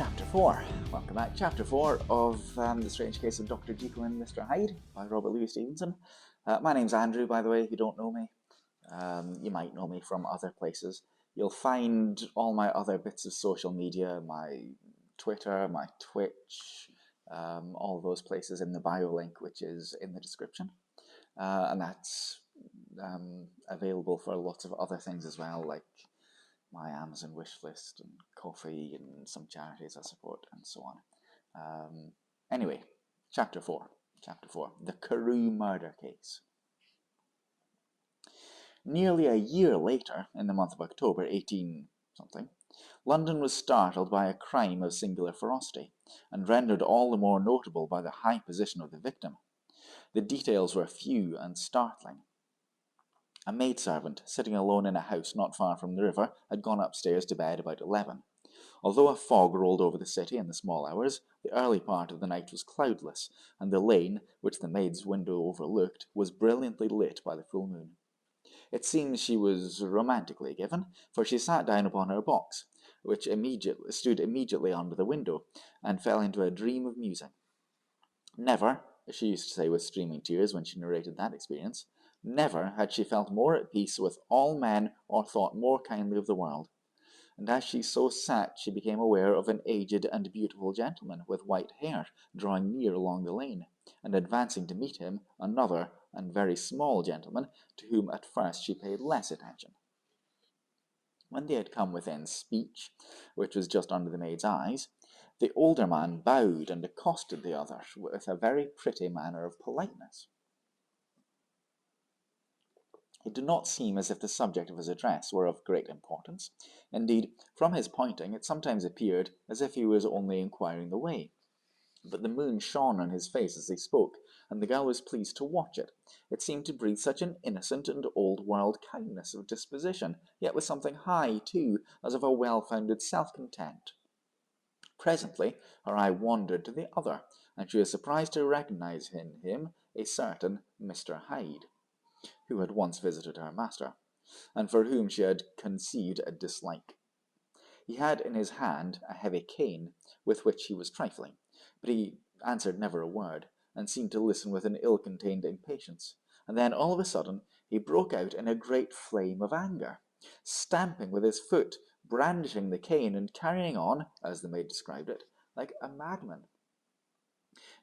Chapter 4. Welcome back. Chapter 4 of The Strange Case of Dr. Jekyll and Mr. Hyde by Robert Louis Stevenson. My name's Andrew, by the way, if you don't know me. You might know me from other places. You'll find all my other bits of social media, my Twitter, my Twitch, all those places in the bio link, which is in the description. And that's available for lots of other things as well, like my Amazon wish list and coffee and some charities I support and so on. Anyway, Chapter 4. The Carew murder case. Nearly a year later, in the month of October 18-something, London was startled by a crime of singular ferocity, and rendered all the more notable by the high position of the victim. The details were few and startling. A maidservant, sitting alone in a house not far from the river, had gone upstairs to bed about 11. Although a fog rolled over the city in the small hours, the early part of the night was cloudless, and the lane, which the maid's window overlooked, was brilliantly lit by the full moon. It seems she was romantically given, for she sat down upon her box, which stood immediately under the window, and fell into a dream of musing. Never, as she used to say with streaming tears when she narrated that experience, never had she felt more at peace with all men or thought more kindly of the world. And as she so sat, she became aware of an aged and beautiful gentleman with white hair drawing near along the lane, and advancing to meet him, another and very small gentleman, to whom at first she paid less attention. When they had come within speech, which was just under the maid's eyes, the older man bowed and accosted the other with a very pretty manner of politeness. It did not seem as if the subject of his address were of great importance. Indeed, from his pointing, it sometimes appeared as if he was only inquiring the way. But the moon shone on his face as he spoke, and the girl was pleased to watch it. It seemed to breathe such an innocent and old-world kindness of disposition, yet with something high, too, as of a well-founded self-content. Presently, her eye wandered to the other, and she was surprised to recognize in him a certain Mr. Hyde, who had once visited her master, and for whom she had conceived a dislike. He had in his hand a heavy cane, with which he was trifling, but he answered never a word, and seemed to listen with an ill-contained impatience. And then, all of a sudden, he broke out in a great flame of anger, stamping with his foot, brandishing the cane, and carrying on, as the maid described it, like a madman.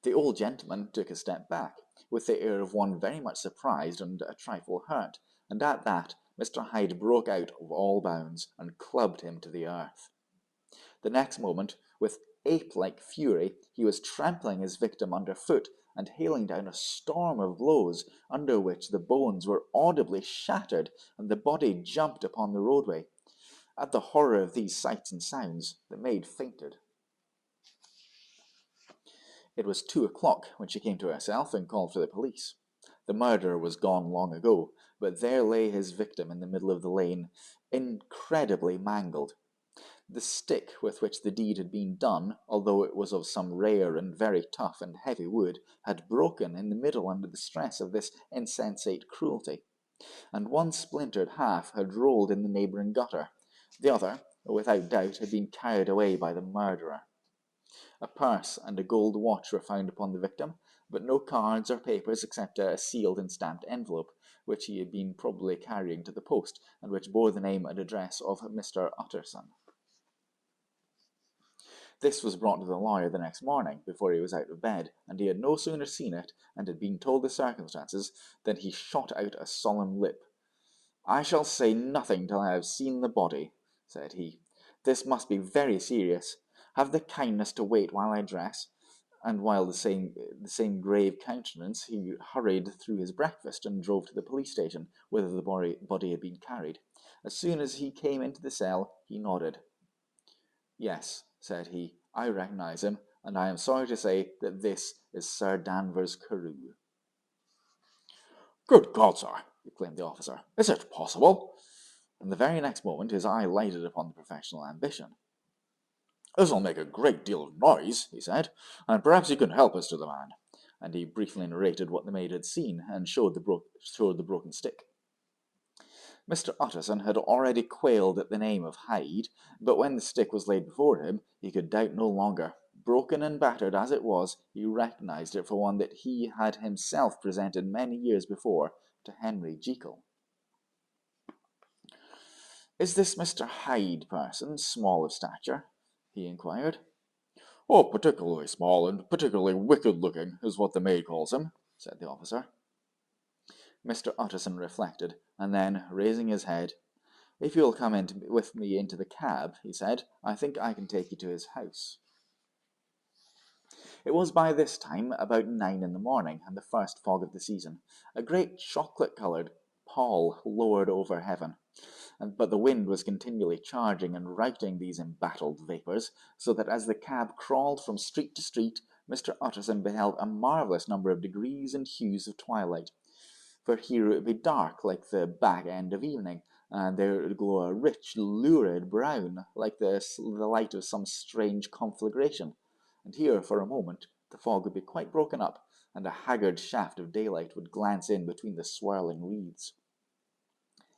The old gentleman took a step back, with the air of one very much surprised and a trifle hurt, and at that Mr. Hyde broke out of all bounds, and clubbed him to the earth. The next moment, with ape-like fury, he was trampling his victim underfoot, and hailing down a storm of blows, under which the bones were audibly shattered, and the body jumped upon the roadway. At the horror of these sights and sounds, the maid fainted. It was 2 o'clock when she came to herself and called for the police. The murderer was gone long ago, but there lay his victim in the middle of the lane, incredibly mangled. The stick with which the deed had been done, although it was of some rare and very tough and heavy wood, had broken in the middle under the stress of this insensate cruelty, and one splintered half had rolled in the neighbouring gutter. The other, without doubt, had been carried away by the murderer. A purse and a gold watch were found upon the victim, but no cards or papers except a sealed and stamped envelope, which he had been probably carrying to the post, and which bore the name and address of Mr. Utterson. This was brought to the lawyer the next morning, before he was out of bed, and he had no sooner seen it, and had been told the circumstances, than he shot out a solemn lip. "I shall say nothing till I have seen the body," said he. "This must be very serious. Have the kindness to wait while I dress." And while the same grave countenance, he hurried through his breakfast and drove to the police station, whither the body had been carried. As soon as he came into the cell, he nodded. "Yes," said he, "I recognize him, and I am sorry to say that this is Sir Danvers Carew." "Good God, sir!" exclaimed the officer. "Is it possible?" And the very next moment his eye lighted upon the professional ambition. "This'll make a great deal of noise," he said, "and perhaps you can help us to the man." And he briefly narrated what the maid had seen, and showed the broken stick. Mr. Utterson had already quailed at the name of Hyde, but when the stick was laid before him, he could doubt no longer. Broken and battered as it was, he recognized it for one that he had himself presented many years before to Henry Jekyll. "Is this Mr. Hyde person small of stature?" he inquired. "Oh, particularly small and particularly wicked-looking is what the maid calls him," said the officer. Mr. Utterson reflected, and then, raising his head, "If you'll come with me into the cab," he said, "I think I can take you to his house." It was by this time about 9 in the morning, and the first fog of the season. A great chocolate-coloured pall lowered over heaven, but the wind was continually charging and routing these embattled vapours, so that as the cab crawled from street to street, Mr. Utterson beheld a marvellous number of degrees and hues of twilight. For here it would be dark like the back end of evening, and there would glow a rich, lurid brown, like the light of some strange conflagration. And here, for a moment, the fog would be quite broken up, and a haggard shaft of daylight would glance in between the swirling wreaths.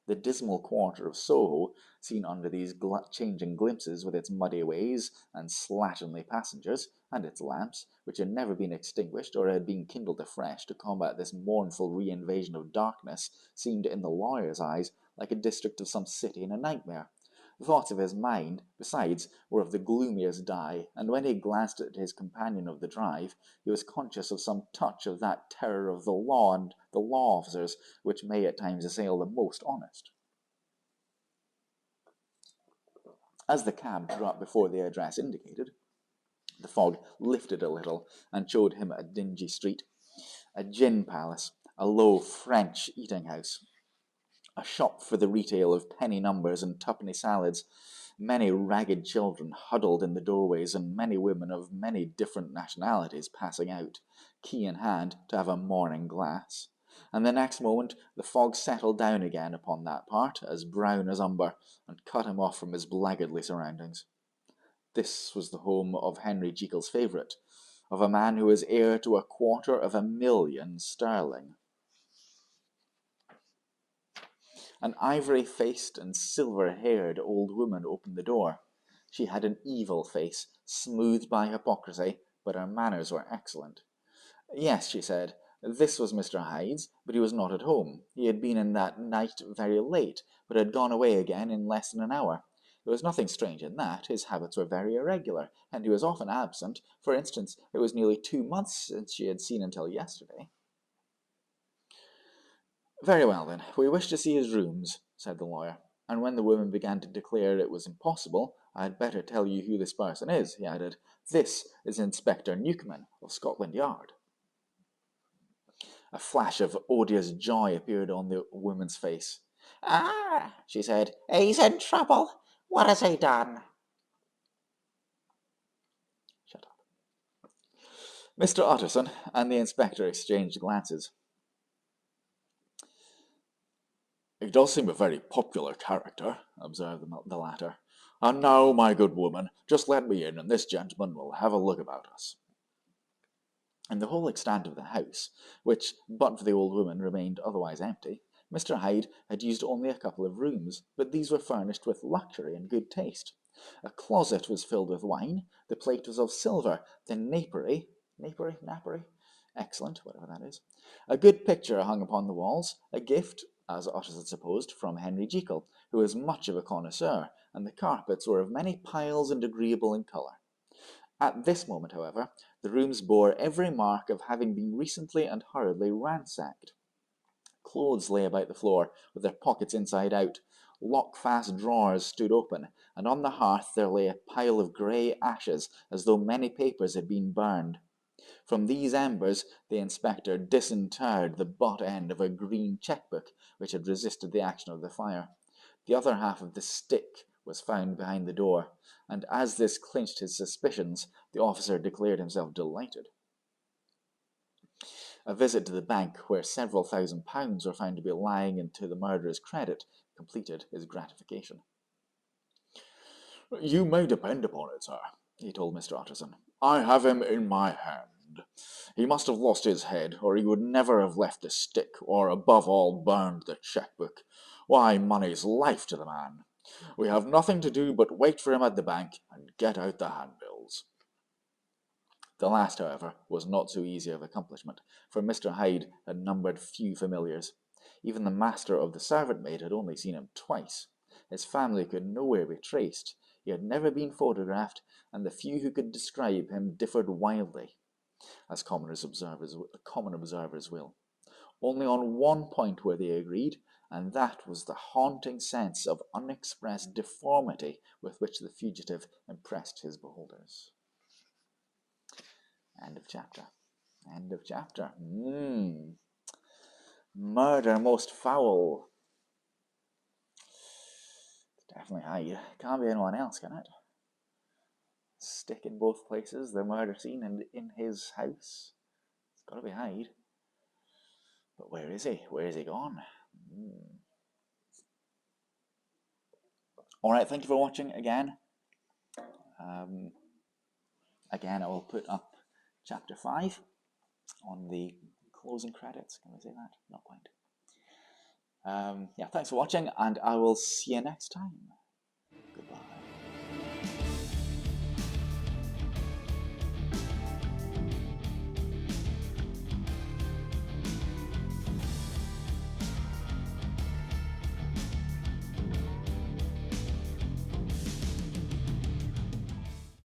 The dismal quarter of Soho, seen under these changing glimpses, with its muddy ways and slatternly passengers, and its lamps, which had never been extinguished or had been kindled afresh to combat this mournful re-invasion of darkness, seemed in the lawyer's eyes like a district of some city in a nightmare. The thoughts of his mind, besides, were of the gloomiest dye, and when he glanced at his companion of the drive, he was conscious of some touch of that terror of the law and the law officers which may at times assail the most honest. As the cab drew up before the address indicated, the fog lifted a little and showed him a dingy street, a gin palace, a low French eating-house, a shop for the retail of penny numbers and twopenny salads, many ragged children huddled in the doorways, and many women of many different nationalities passing out, key in hand, to have a morning glass. And the next moment the fog settled down again upon that part, as brown as umber, and cut him off from his blackguardly surroundings. This was the home of Henry Jekyll's favourite, of a man who was heir to 250,000 sterling. An ivory-faced and silver-haired old woman opened the door. She had an evil face, smoothed by hypocrisy, but her manners were excellent. "Yes," she said, "this was Mr. Hyde's, but he was not at home. He had been in that night very late, but had gone away again in less than an hour. There was nothing strange in that. His habits were very irregular, and he was often absent. For instance, it was nearly 2 months since she had seen until yesterday." "Very well, then, we wish to see his rooms," said the lawyer, "and when the woman began to declare it was impossible, I had better tell you who this person is," he added. "This is Inspector Newcomen of Scotland Yard." A flash of odious joy appeared on the woman's face. "Ah," she said, "he's in trouble. What has he done?" Shut up. Mr. Utterson and the inspector exchanged glances. "He does seem a very popular character," observed the latter. "And now, my good woman, just let me in, and this gentleman will have a look about us." In the whole extent of the house, which, but for the old woman, remained otherwise empty, Mr. Hyde had used only a couple of rooms, but these were furnished with luxury and good taste. A closet was filled with wine, the plate was of silver, the napery, excellent, whatever that is. A good picture hung upon the walls, a gift, as Utterson supposed, from Henry Jekyll, who was much of a connoisseur, and the carpets were of many piles and agreeable in colour. At this moment, however, the rooms bore every mark of having been recently and hurriedly ransacked. Clothes lay about the floor, with their pockets inside out. Lock-fast drawers stood open, and on the hearth there lay a pile of grey ashes, as though many papers had been burned. From these embers the inspector disinterred the butt end of a green cheque-book, which had resisted the action of the fire. The other half of the stick was found behind the door, and as this clinched his suspicions, the officer declared himself delighted. A visit to the bank, where several £1,000s were found to be lying to the murderer's credit, completed his gratification. "You may depend upon it, sir," he told Mr. Utterson. "I have him in my hand. He must have lost his head, or he would never have left the stick, or above all burned the cheque-book. Why, money's life to the man. We have nothing to do but wait for him at the bank and get out the handbills. The last, however, was not so easy of accomplishment, for Mr. Hyde had numbered few familiars. Even the master of the servant-maid had only seen him twice. His family could nowhere be traced. He had never been photographed, and the few who could describe him differed wildly, as common observers will. Only on one point were they agreed, and that was the haunting sense of unexpressed deformity with which the fugitive impressed his beholders. End of chapter. End of chapter. Murder most foul. Definitely Hyde. Can't be anyone else, can it? Stick in both places, the murder scene and in his house. It's got to be Hyde. But where is he? Where is he gone? Alright, thank you for watching again. Again, I will put up chapter 5 on the closing credits. Can I say that? Not quite. Yeah, thanks for watching, and I will see you next time. Goodbye.